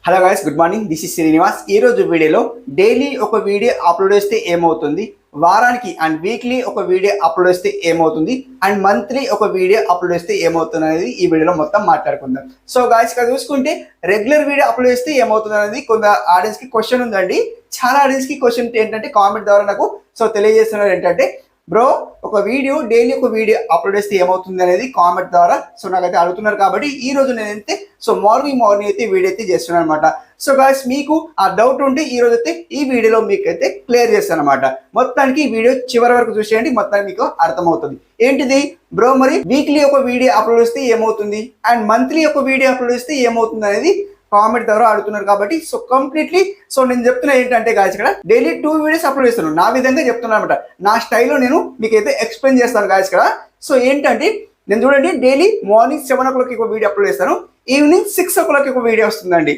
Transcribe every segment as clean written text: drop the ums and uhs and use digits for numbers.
Hello guys, good morning. This is Srinivas. ఈ రోజు వీడియోలో డైలీ ఒక వీడియో అప్లోడ్ చేస్తే ఏమవుతుంది, వారానికి అండ్ వీక్లీ ఒక వీడియో అప్లోడ్ చేస్తే ఏమవుతుంది, అండ్ మంత్లీ ఒక వీడియో అప్లోడ్ చేస్తే ఏమవుతుంది అనేది ఈ వీడియోలో మొత్తం మాట్లాడుకుందాం. సో గైస్, ఇక్కడ చూసుకుంటే రెగ్యులర్ వీడియో అప్లోడ్ చేస్తే ఏమవుతుంది అనేది కొంత ఆడియన్స్ కి క్వశ్చన్ ఉందండి. చాలా ఆడియన్స్ కి క్వశ్చన్ ఏంటంటే కామెంట్ ద్వారా నాకు తెలియజేస్తున్నారు ఏంటంటే, బ్రో ఒక వీడియో డైలీ ఒక వీడియో అప్లోడ్ చేస్తే ఏమవుతుంది అనేది కామెంట్ ద్వారా నాకైతే అడుగుతున్నారు. కాబట్టి ఈ రోజు నేనైతే మార్నింగ్ అయితే వీడియో అయితే చేస్తున్నాను అనమాట. సో గాయ్స్, మీకు ఆ డౌట్ ఉంటే ఈ రోజు అయితే ఈ వీడియోలో మీకైతే క్లియర్ చేస్తాను అనమాట. మొత్తానికి ఈ వీడియో చివరి వరకు చూసేయండి, మొత్తానికి మీకు అర్థమవుతుంది. ఏంటిది బ్రో, మరి వీక్లీ ఒక వీడియో అప్లోడ్ చేస్తే ఏమవుతుంది అండ్ మంత్లీ ఒక వీడియో అప్లోడ్ చేస్తే ఏమవుతుంది అనేది కామెంట్ ద్వారా అడుగుతున్నారు. కాబట్టి కంప్లీట్లీ నేను చెప్తున్నా ఏంటంటే గాయ్స్, ఇక్కడ డైలీ 2 వీడియోస్ అప్లోడ్ చేస్తున్నాను. నా విధంగా చెప్తున్నాను అనమాట. నా స్టైల్లో నేను మీకైతే ఎక్స్ప్లెయిన్ చేస్తాను గాయ్స్ ఇక్కడ. ఏంటంటే నేను చూడండి, డైలీ మార్నింగ్ 7 o'clock ఒక వీడియో అప్లోడ్ చేస్తాను, ఈవినింగ్ 6 o'clock ఒక వీడియో వస్తుందండి.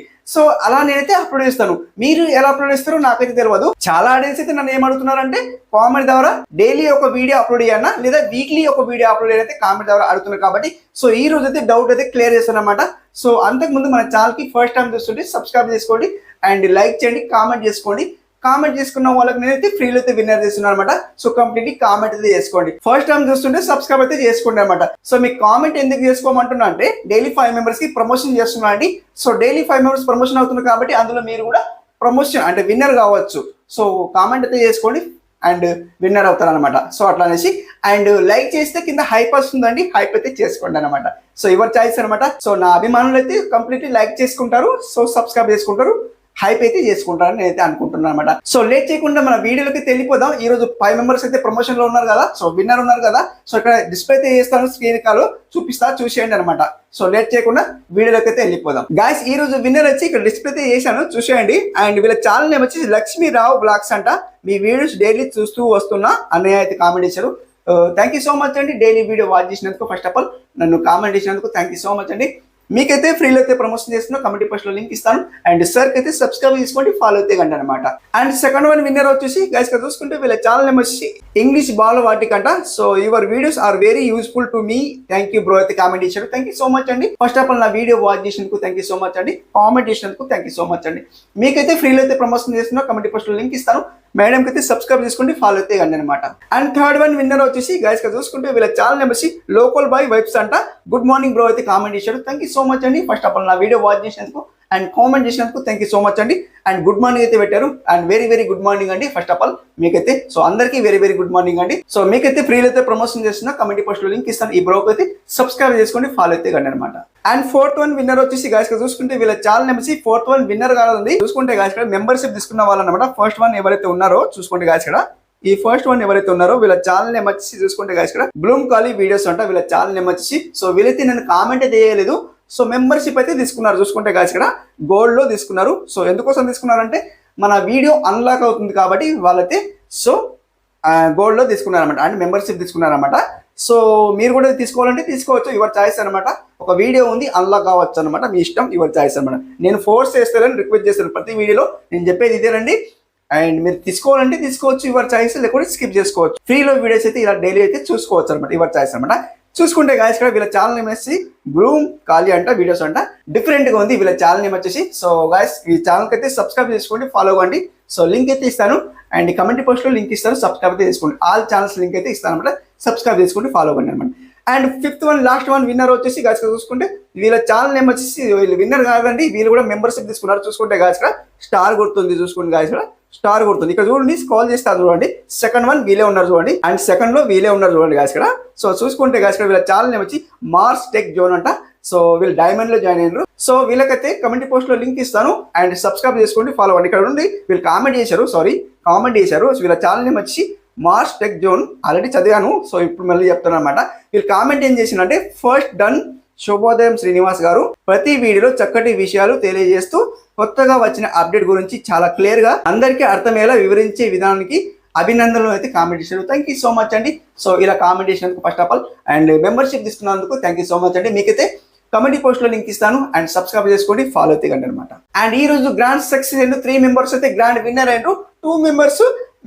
అలా నేనైతే అప్లోడ్ చేస్తాను. మీరు ఎలా అప్లోడ్ చేస్తారో నాకైతే తెలియదు. చాలా ఆడియన్స్ అయితే నన్ను ఏమడుగుతున్నారంటే కామెంట్ ద్వారా డైలీ ఒక వీడియో అప్లోడ్ చేయన్నా లేదా వీక్లీ ఒక వీడియో అప్లోడ్ అయితే కామెంట్ ద్వారా అడుగుతున్నారు. కాబట్టి ఈ రోజు అయితే డౌట్ అయితే క్లియర్ చేస్తాను అనమాట. అంతకుముందు మన ఛానల్ కి ఫస్ట్ టైం చూస్తుంటే సబ్స్క్రైబ్ చేసుకోండి అండ్ లైక్ చేయండి, కామెంట్ చేసుకోండి. కామెంట్ చేసుకున్న వాళ్ళకి నేనైతే ఫ్రీలో అయితే విన్నర్ చేస్తున్నాను అనమాట. కంప్లీట్లీ కామెంట్ అయితే చేసుకోండి. ఫస్ట్ టైం చూస్తుంటే సబ్స్క్రైబ్ అయితే చేసుకోండి అనమాట. మీకు కామెంట్ ఎందుకు చేసుకోమంటున్నా అంటే డైలీ 5 members కి ప్రమోషన్ చేస్తున్నా అండి. డైలీ 5 members ప్రమోషన్ అవుతుంది కాబట్టి అందులో మీరు కూడా ప్రమోషన్ అంటే విన్నర్ కావచ్చు. కామెంట్ అయితే చేసుకోండి అండ్ విన్నర్ అవుతారు అనమాట. అట్లా అనేసి అండ్ లైక్ చేస్తే కింద హైప్ వస్తుందండి, హైప్ అయితే చేసుకోండి అనమాట. ఎవరి చాయిస్ అనమాట. నా అభిమానులు అయితే కంప్లీట్లీ లైక్ చేసుకుంటారు, సబ్స్క్రైబ్ చేసుకుంటారు, హైప్ అయితే చేసుకుంటారని నేనైతే అనుకుంటున్నాను అనమాట. లేట్ చేయకుండా మన వీడియోలోకి వెళ్ళిపోదాం. ఈ రోజు 5 members అయితే ప్రమోషన్ లో ఉన్నారు కదా, విన్నర్ ఉన్నారు కదా. ఇక్కడ డిస్ప్లే అయితే చేస్తాను, స్క్రీన్ కాల్ చూపిస్తా, చూసేయండి అనమాట. లేట్ చేయకుండా వీడియోలోకి అయితే వెళ్ళిపోదాం. గాయస్, ఈ రోజు విన్నర్ వచ్చి ఇక్కడ డిస్ప్లే అయితే చేశాను, చూసేయండి. అండ్ వీళ్ళ ఛానల్ నేమ్ వచ్చి లక్ష్మీరావు బ్లాగ్స్ అంట. మీ వీడియోస్ డైలీ చూస్తూ వస్తున్నా అన్నయ్య అయితే కామెంట్ చేశారు. థ్యాంక్ యూ సో మచ్ అండి, డైలీ వీడియో వాచ్ చేసినందుకు. ఫస్ట్ ఆఫ్ ఆల్ నన్ను కామెంట్ చేసినందుకు థ్యాంక్ యూ సో మచ్ అండి. మీకైతే ఫ్రీలో అయితే ప్రమోషన్ చేస్తున్నా, కమెంట్ పోస్ట్ లో లింక్ ఇస్తాను. అండ్ సార్ అయితే సబ్స్క్రైబ్ చేసుకోండి, ఫాలో అయితే కండి అనమాట. అండ్ సెకండ్ వన్ విన్నర్ వచ్చేసి గైస్ చూసుకుంటే వీళ్ళ ఛానల్ నేమ్ వచ్చి ఇంగ్లీష్ బాలవాటికంట. Your videos are very useful to me, thank you bro అయితే కామెంట్ చేశారు. థ్యాంక్ యూ సో మచ్ అండి. ఫస్ట్ ఆఫ్ ఆల్ నా వీడియో వాచ్ చేసినందుకు థ్యాంక్ యూ సో మచ్ అండి, కామెంట్ చేసినందుకు థ్యాంక్ యూ సో మచ్ అండి. మీకైతే ఫ్రీలో అయితే ప్రమోషన్ చేస్తున్నా, కమెంట్ పోస్ట్ లో లింక్ ఇస్తాను. మేడం అయితే సబ్స్క్రైబ్ చేసుకోండి, ఫాలో అయితే కండి అనమాట. అండ్ థర్డ్ వన్ విన్నర్ వచ్చేసి గైస్ చూసుకుంటే వీళ్ళ ఛానల్ నేమ్ వచ్చి లోకల్ బాయ్ వైబ్స్ అంట. గుడ్ మార్నింగ్ బ్రో అయితే కామెంట్ చేశారు. థ్యాంక్ యూ సో మచ్ అండి. ఫస్ట్ ఆఫ్ ఆల్ నా వీడియో వాచ్ చేసినందుకు అండ్ కామెంట్ చేసినందుకు థ్యాంక్ యూ సో మచ్ అండి. అండ్ గుడ్ మార్నింగ్ అయితే పెట్టారు and very very good morning అండి. ఫస్ట్ ఆఫ్ ఆల్ మీకైతే అందరికీ వెరీ వెరీ గుడ్ మార్నింగ్ అండి. మీకైతే ఫ్రీలో అయితే ప్రమోషన్ చేస్తున్నా, కమెంట్ పోస్ట్ లో లింక్ ఇస్తాను. ఈ బ్రోకి అయితే సబ్స్క్రైబ్ చేసుకోండి, ఫాలో అయితే కండి అనమాట. అండ్ ఫోర్త్ వన్ విన్నర్ వచ్చేసి గాయస్ చూసుకుంటే వీళ్ళ ఛానల్ నేమ్ వచ్చి ఫోర్త్ వన్ విన్నర్ కాదండి. చూసుకుంటే గాయస్ మెంబర్షిప్ తీసుకున్న వాళ్ళు అనమాట. ఫస్ట్ వన్ ఎవరైతే ఉన్నారో చూసుకోండి గాయస్ ఇక్కడ. ఈ ఫస్ట్ వన్ ఎవరైతే ఉన్నారో వీళ్ళ ఛానల్ నేమ్ వచ్చి చూసుకుంటే గాయస్ ఇక్కడ బ్లూమ్ కాలీ వీడియోస్ అంట వీళ్ళ ఛానల్ నేమ్ వచ్చి. వీళ్ళైతే నేను కామెంట్ అయితే చేయలేదు. మెంబర్షిప్ అయితే తీసుకున్నారు. చూసుకుంటే గాయస్ ఇక్కడ గోల్డ్ లో తీసుకున్నారు. ఎందుకోసం తీసుకున్నారంటే మన వీడియో అన్లాక్ అవుతుంది కాబట్టి వాళ్ళైతే గోల్డ్ లో తీసుకున్నారనమాట అండ్ మెంబర్షిప్ తీసుకున్నారనమాట. మీరు కూడా తీసుకోవాలంటే తీసుకోవచ్చు, యువర్ చాయిస్ అనమాట. ఒక వీడియో ఉంది, అన్లాక్ కావచ్చు అనమాట, మీ ఇష్టం, యువర్ చాయిస్ అనమాట. నేను ఫోర్స్ చేస్తానని రిక్వెస్ట్ చేస్తాను ప్రతి వీడియోలో. నేను చెప్పేది ఇదేనండి. అండ్ మీరు తీసుకోవాలంటే తీసుకోవచ్చు, యువర్ చాయిస్, లేకపోతే స్కిప్ చేసుకోవచ్చు. ఫ్రీలో వీడియోస్ అయితే ఇలా డైలీ అయితే చూసుకోవచ్చు అనమాట, యువర్ చాయిస్ అనమాట. చూసుకుంటే గాయస్ ఇక్కడ వీళ్ళ ఛానల్ నేమ్ వచ్చి బ్లూమ్ కాలీ అంట వీడియోస్ అంట. డిఫరెంట్ గా ఉంది వీళ్ళ ఛానల్ నేమ్ వచ్చేసి. గాయస్ ఈ ఛానల్ అయితే సబ్స్క్రైబ్ చేసుకోండి, ఫాలో అవ్వండి. లింక్ అయితే ఇస్తాను అండ్ కమెంట్ పోస్ట్ లో లింక్ ఇస్తాను, సబ్స్క్రైబ్ అయితే చేసుకోండి. ఆల్ ఛానల్స్ లింక్ అయితే ఇస్తాను అనమాట, సబ్స్క్రైబ్ చేసుకోండి, ఫాలో అవ్వండి అనమాట. And fifth one last one winner వచ్చేసి గాయస్ చూసుకుంటే వీళ్ళ ఛానల్ నేమ్ వచ్చేసి వీళ్ళు విన్నర్ కాదండి, వీళ్ళు కూడా మెంబర్షిప్ తీసుకున్నారు. చూసుకుంటే గాయస్ ఇక్కడ స్టార్ గుర్తుంది, చూసుకోండి గాయస్ ఇక్కడ స్టార్ కొడుతుంది. ఇక్కడ చూడండి, స్క్రోల్ చేస్తారు చూడండి, సెకండ్ వన్ వీలే ఉన్నారు చూడండి అండ్ సెకండ్ లో వీలే ఉన్నారు చూడండి గాయస్ ఇక్కడ. చూసుకుంటే గాయస్ ఇక్కడ వీళ్ళ ఛానల్ నేమ్ వచ్చి మార్స్ టెక్ జోన్ అంట. వీళ్ళు డైమండ్ లో జాయిన్ అయ్యారు. వీళ్ళకైతే కమెంట్ పోస్ట్ లో లింక్ ఇస్తాను అండ్ సబ్స్క్రైబ్ చేసుకోండి, ఫాలో అవ్వండి. ఇక్కడ నుండి వీళ్ళు కామెంట్ చేశారు. వీళ్ళ ఛానల్ నేమ్ వచ్చి మార్స్ టెక్ జోన్, ఆల్రెడీ చదివాను. ఇప్పుడు మళ్ళీ చెప్తాను అనమాట. వీళ్ళు కామెంట్ ఏం చేసిందంటే, ఫస్ట్ డన్ శుభోదయం శ్రీనివాస్ గారు ప్రతి వీడియోలో చక్కటి విషయాలు తెలియజేస్తూ కొత్తగా వచ్చిన అప్డేట్ గురించి చాలా క్లియర్ గా అందరికీ అర్థమయ్యేలా వివరించే విధానానికి అభినందనలు అయితే కామెంట్ చేశారు. థ్యాంక్ యూ సో మచ్ అండి. ఇలా కామెంట్ చేసినందుకు first of all and membership తీసుకున్నందుకు థ్యాంక్ యూ సో మచ్ అండి. మీకైతే కమెంట్ పోస్ట్ లో లింక్ ఇస్తాను అండ్ సబ్స్క్రైబ్ చేసుకోండి, ఫాలో అయితే కండి అనమాట. అండ్ ఈ రోజు గ్రాండ్ సక్సెస్ అయ్యారు. 3 members అయితే గ్రాండ్ విన్నర్ అయ్యారు. 2 members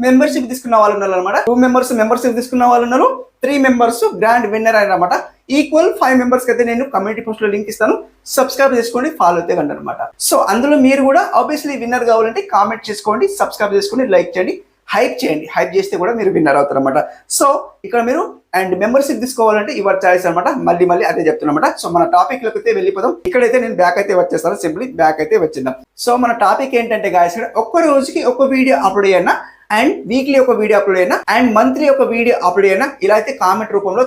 మెంబర్షిప్ తీసుకున్న వాళ్ళు ఉన్నారు అనమాట. 2 members మెంబర్షిప్ తీసుకున్న వాళ్ళు ఉన్నారు, 3 members గ్రాండ్ విన్నర్ అయ్యారు అనమాట. ఈక్వల్ 5 మెంబర్స్కి అయితే నేను కమ్యూనిటీ పోస్ట్లో లింక్ ఇస్తాను, సబ్స్క్రైబ్ చేసుకోండి, ఫాలో అయితే కండి అనమాట. సో అందులో మీరు కూడా ఆబ్వియస్లీ విన్నర్ కావాలంటే కామెంట్ చేసుకోండి, సబ్స్క్రైబ్ చేసుకోండి, లైక్ చేయండి, హైప్ చేయండి. హైప్ చేస్తే కూడా మీరు విన్నర్ అవుతారు అనమాట. సో ఇక్కడ మీరు అండ్ మెంబర్షిప్ తీసుకోవాలంటే యువర్ చాయిస్ అనమాట. మళ్ళీ అదే చెప్తున్నమాట. సో మన టాపిక్ లోకి అయితే వెళ్ళిపోదాం. ఇక్కడైతే నేను బ్యాక్ అయితే వచ్చేస్తాను, సింప్లీ బ్యాక్ అయితే వచ్చిందాం. సో మన టాపిక్ ఏంటంటే గాయస్, ఒక్క రోజుకి ఒక వీడియో అప్లోడ్ అయినా అండ్ వీక్లీ ఒక వీడియో అప్లోడ్ అయినా అండ్ మంత్లీ ఒక వీడియో అప్లోడ్ అయినా ఇలా అయితే కామెంట్ రూపంలో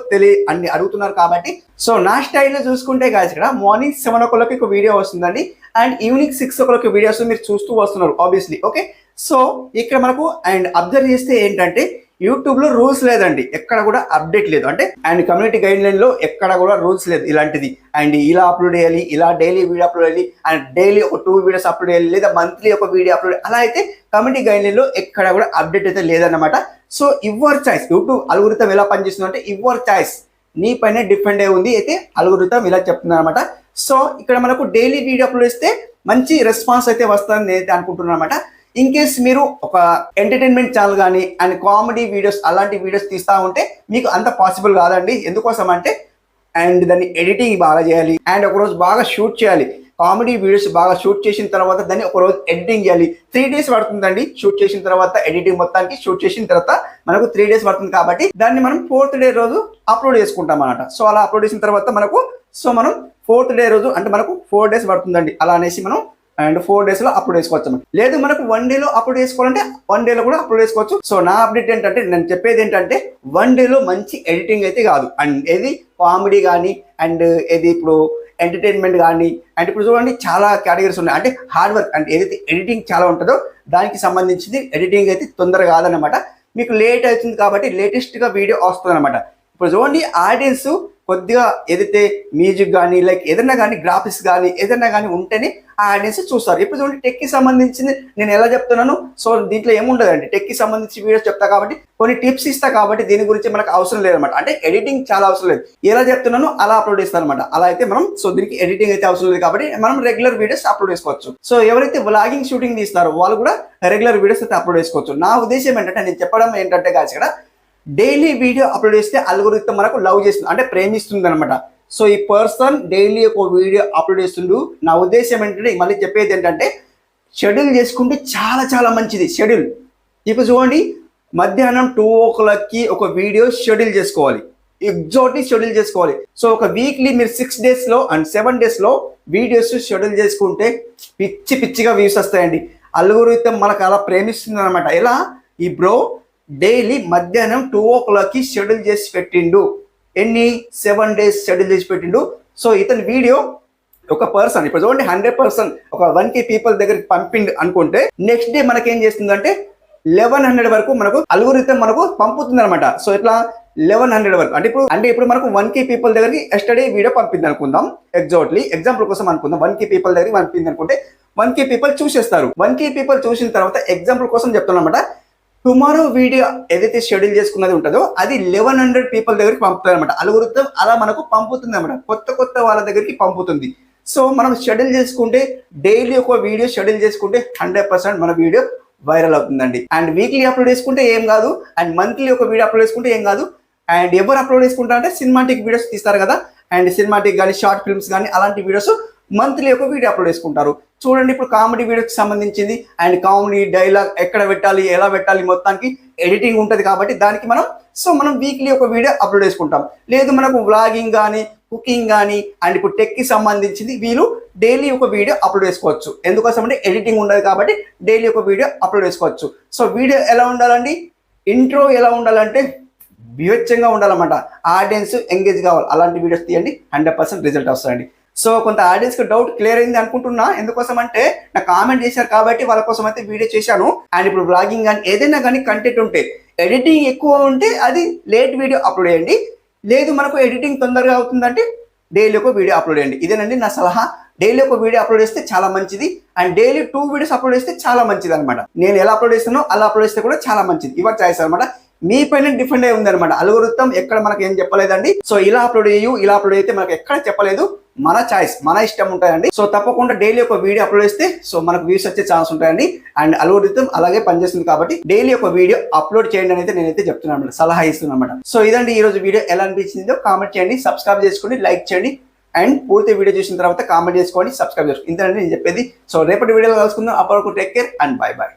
అన్ని అడుగుతున్నారు కాబట్టి సో నా స్టైల్లో చూసుకుంటే గాయస్ ఇక్కడ మార్నింగ్ 7 o'clock ఒక వీడియో వస్తుందండి అండ్ ఈవినింగ్ 6 o'clock వీడియోస్ మీరు చూస్తూ వస్తున్నారు ఆబ్వియస్లీ. ఓకే, సో ఇక్కడ మనకు అండ్ అబ్జర్వ్ చేస్తే ఏంటంటే యూట్యూబ్ లో రూల్స్ లేదండి, ఎక్కడ కూడా అప్డేట్ లేదు. అంటే అండ్ కమ్యూనిటీ గైడ్ లైన్ లో ఎక్కడ కూడా రూల్స్ లేదు ఇలాంటిది. అండ్ ఇలా అప్లోడ్ చేయాలి, ఇలా డైలీ వీడియో అప్లోడ్ చేయాలి, అండ్ డైలీ ఒక 2 వీడియోస్ అప్లోడ్ చేయాలి, లేదా మంత్లీ ఒక వీడియో అప్లోడ్, అలా అయితే కమ్యూనిటీ గైడ్ లైన్ లో ఎక్కడ కూడా అప్డేట్ అయితే లేదన్నమాట. So your choice, YouTube algorithm ఎలా పనిచేస్తుంది అంటే యువర్ చాయిస్, నీ పైన డిపెండ్ అయి ఉంది. అయితే అల్గోరిథం ఇలా చెప్తుంది అనమాట. సో ఇక్కడ మనకు డైలీ వీడియో అప్లోడ్ చేస్తే మంచి రెస్పాన్స్ అయితే వస్తుందని నేనైతే అనుకుంటున్నాను అనమాట. ఇన్ కేస్ మీరు ఒక ఎంటర్టైన్మెంట్ ఛానల్ కానీ అండ్ కామెడీ వీడియోస్ అలాంటి వీడియోస్ తీస్తూ ఉంటే మీకు అంత పాసిబుల్ కాదండి. ఎందుకోసం అంటే అండ్ దాన్ని ఎడిటింగ్ బాగా చేయాలి అండ్ ఒకరోజు బాగా షూట్ చేయాలి. కామెడీ వీడియోస్ బాగా షూట్ చేసిన తర్వాత దాన్ని ఒకరోజు ఎడిటింగ్ చేయాలి. 3 days పడుతుందండి షూట్ చేసిన తర్వాత, ఎడిటింగ్ మొత్తానికి షూట్ చేసిన తర్వాత మనకు 3 days పడుతుంది. కాబట్టి దాన్ని మనం 4th day రోజు అప్లోడ్ చేసుకుంటాం అన్నమాట. సో అలా అప్లోడ్ చేసిన తర్వాత మనం 4th day రోజు అంటే మనకు 4 days పడుతుందండి. అలా అనేసి మనం అండ్ 4 days లో అప్లోడ్ చేసుకోవచ్చు. లేదు మనకు 1 day లో అప్లోడ్ చేసుకోవాలంటే 1 day లో కూడా అప్లోడ్ చేసుకోవచ్చు. సో నా అప్డేట్ ఏంటంటే నేను చెప్పేది ఏంటంటే 1 day లో మంచి ఎడిటింగ్ అయితే కాదు. అండ్ ఏది కామెడీ కానీ అండ్ ఏది ఇప్పుడు ఎంటర్టైన్మెంట్ కానీ అండ్ ఇప్పుడు చూడండి చాలా కేటగిరీస్ ఉన్నాయి. అంటే హార్డ్ వర్క్ అంటే ఏదైతే ఎడిటింగ్ చాలా ఉంటుందో దానికి సంబంధించింది ఎడిటింగ్ అయితే తొందరగా కాదనమాట. మీకు లేట్ అవుతుంది కాబట్టి లేటెస్ట్గా వీడియో వస్తుంది అనమాట. ఇప్పుడు చూడండి ఆడియన్స్ కొద్దిగా ఏదైతే మ్యూజిక్ కానీ లైక్ ఏదైనా కానీ గ్రాఫిక్స్ కానీ ఏదైనా కానీ ఉంటేనే ఆ ఆడియన్స్ చూస్తారు. ఇప్పుడు చూడండి టెక్కి సంబంధించింది నేను ఎలా చెప్తున్నాను. సో దీంట్లో ఏముండదండి, టెక్కి సంబంధించి వీడియోస్ చెప్తా కాబట్టి కొన్ని టిప్స్ ఇస్తా కాబట్టి దీని గురించి మనకు అవసరం లేదనమాట. అంటే ఎడిటింగ్ చాలా అవసరం లేదు, ఎలా చెప్తున్నానో అలా అప్లోడ్ చేస్తాను అనమాట. అలా అయితే మనం సో దీనికి ఎడిటింగ్ అయితే అవసరం లేదు కాబట్టి మనం రెగ్యులర్ వీడియోస్ అప్లోడ్ చేసుకోవచ్చు. సో ఎవరైతే వ్లాగింగ్ షూటింగ్ తీస్తారో వాళ్ళు కూడా రెగ్యులర్ వీడియోస్ అయితే అప్లోడ్ చేసుకోవచ్చు. నా ఉద్దేశం ఏంటంటే నేను చెప్పడం ఏంటంటే కాదు ఇక్కడ డైలీ వీడియో అప్లోడ్ చేస్తే అల్గోరిథం మనకు లవ్ చేస్తుంది అంటే ప్రేమిస్తుంది అనమాట. సో ఈ పర్సన్ డైలీ ఒక వీడియో అప్లోడ్ చేస్తుండు. నా ఉద్దేశం ఏంటంటే మళ్ళీ చెప్పేది ఏంటంటే షెడ్యూల్ చేసుకుంటే చాలా చాలా మంచిది షెడ్యూల్. ఇప్పుడు చూడండి మధ్యాహ్నం 2 o'clock ఒక వీడియో షెడ్యూల్ చేసుకోవాలి, ఎగ్జాక్ట్లీ షెడ్యూల్ చేసుకోవాలి. సో ఒక వీక్లీ మీరు 6 days లో అండ్ 7 days లో వీడియోస్ షెడ్యూల్ చేసుకుంటే పిచ్చిగా వ్యూస్ వస్తాయండి. అల్గోరిథం మనకు అలా ప్రేమిస్తుంది అనమాట. ఎలా ఈ బ్రో డైలీ మధ్యాహ్నం 2 o'clock షెడ్యూల్ చేసి పెట్టిండు. ఎన్ని 7 days షెడ్యూల్ చేసి పెట్టిండు. సో ఇతని వీడియో ఒక పర్సన్ ఇప్పుడు చూడండి 100% ఒక 1K పీపుల్ దగ్గరికి పంపిండు అనుకుంటే నెక్స్ట్ డే మనకేం చేస్తుందంటే 1100 వరకు మనకు అల్గోరిథం మనకు పంపుతుంది అనమాట. సో ఇట్లా 1100 వరకు అంటే ఇప్పుడు మనకు 1K పీపుల్ దగ్గరికి ఎస్టర్డే వీడియో పంపింది అనుకుందాం. ఎగ్జాక్ట్లీ ఎగ్జాంపుల్ కోసం అనుకుందాం 1K పీపుల్ దగ్గరికి పంపింది అనుకుంటే 1K పీపుల్ చూసేస్తారు. 1K పీపుల్ చూసిన తర్వాత ఎగ్జాంపుల్ కోసం చెప్తున్నా అనమాట. టుమారో వీడియో ఏదైతే షెడ్యూల్ చేసుకున్నది ఉంటుందో అది 1100 పీపుల్ దగ్గరికి పంపుతుంది అనమాట. అల్గోరిథం అలా మనకు పంపుతుంది అనమాట, కొత్త వాళ్ళ దగ్గరికి పంపుతుంది. సో మనం షెడ్యూల్ చేసుకుంటే డైలీ ఒక వీడియో షెడ్యూల్ చేసుకుంటే 100% మన వీడియో వైరల్ అవుతుందండి. అండ్ వీక్లీ అప్లోడ్ చేసుకుంటే ఏం కాదు, అండ్ మంత్లీ ఒక వీడియో అప్లోడ్ చేసుకుంటే ఏం కాదు. అండ్ ఎవరు అప్లోడ్ చేసుకుంటారు అంటే సినిమాటిక్ వీడియోస్ తీస్తారు కదా, అండ్ సినిమాటిక్ కానీ షార్ట్ ఫిల్మ్స్ కానీ అలాంటి వీడియోస్ మంత్లీ ఒక వీడియో అప్లోడ్ చేసుకుంటారు. చూడండి ఇప్పుడు కామెడీ వీడియోకి సంబంధించింది అండ్ కామెడీ డైలాగ్ ఎక్కడ పెట్టాలి ఎలా పెట్టాలి మొత్తానికి ఎడిటింగ్ ఉంటుంది కాబట్టి దానికి మనం వీక్లీ ఒక వీడియో అప్లోడ్ చేసుకుంటాం. లేదు మనకు వ్లాగింగ్ కానీ కుకింగ్ కానీ అండ్ ఇప్పుడు టెక్కి సంబంధించింది వీళ్ళు డైలీ ఒక వీడియో అప్లోడ్ చేసుకోవచ్చు. ఎందుకోసం అంటే ఎడిటింగ్ ఉండదు కాబట్టి డైలీ ఒక వీడియో అప్లోడ్ చేసుకోవచ్చు. సో వీడియో ఎలా ఉండాలండి, ఇంట్రో ఎలా ఉండాలంటే వివచ్చంగా ఉండాలన్నమాట. ఆడియన్స్ ఎంగేజ్ కావాలి, అలాంటి వీడియోస్ తీయండి 100% రిజల్ట్ వస్తాయండి. సో కొంత ఆడియన్స్కి డౌట్ క్లియర్ అయింది అనుకుంటున్నా. ఎందుకోసం అంటే నాకు కామెంట్ చేశారు కాబట్టి వాళ్ళ కోసం అయితే వీడియో చేశాను. అండ్ ఇప్పుడు వ్లాగింగ్ కానీ ఏదైనా కానీ కంటెంట్ ఉంటే ఎడిటింగ్ ఎక్కువ ఉంటే అది లేట్ వీడియో అప్లోడ్ చేయండి. లేదు మనకు ఎడిటింగ్ తొందరగా అవుతుందంటే డైలీ ఒక వీడియో అప్లోడ్ చేయండి. ఇదేనండి నా సలహా. డైలీ ఒక వీడియో అప్లోడ్ చేస్తే చాలా మంచిది అండ్ డైలీ 2 వీడియోస్ అప్లోడ్ చేస్తే చాలా మంచిది అనమాట. నేను ఎలా అప్లోడ్ చేస్తానో అలా అప్లోడ్ చేస్తే కూడా చాలా మంచిది. యువర్ చాయిస్ అనమాట, మీ పైన డిఫరెంట్ అయి ఉంది అనమాట. అల్గోరిథం ఎక్కడ మనకు ఏం చెప్పలేదండి. సో ఇలా అప్లోడ్ చేయు ఇలా అప్లోడ్ అయితే మనకు ఎక్కడ చెప్పలేదు. మన చాయిస్, మన ఇష్టం ఉంటాయండి. సో తప్పకుండా డైలీ ఒక వీడియో అప్లోడ్ చేస్తే సో మనకు వ్యూస్ వచ్చే ఛాన్స్ ఉంటాయండి. అండ్ అల్గోరిథం అలాగే పనిచేస్తుంది కాబట్టి డైలీ ఒక వీడియో అప్లోడ్ చేయండి అని అయితే నేనైతే చెప్తున్నాను అనమాట, సలహా ఇస్తున్నాను అనమాట. సో ఇదండి ఈ రోజు వీడియో. ఎలా అనిపించిందో కామెంట్ చేయండి, సబ్స్క్రైబ్ చేసుకోండి, లైక్ చేయండి. అండ్ పూర్తి వీడియో చూసిన తర్వాత కామెంట్ చేసుకోండి, సబ్స్క్రైబ్ చేసుకోండి. ఇంతేనండి నేను చెప్పేది. సో రేపటి వీడియోలో కలుసుకుందాం. అప్పటివరకు take care and by by.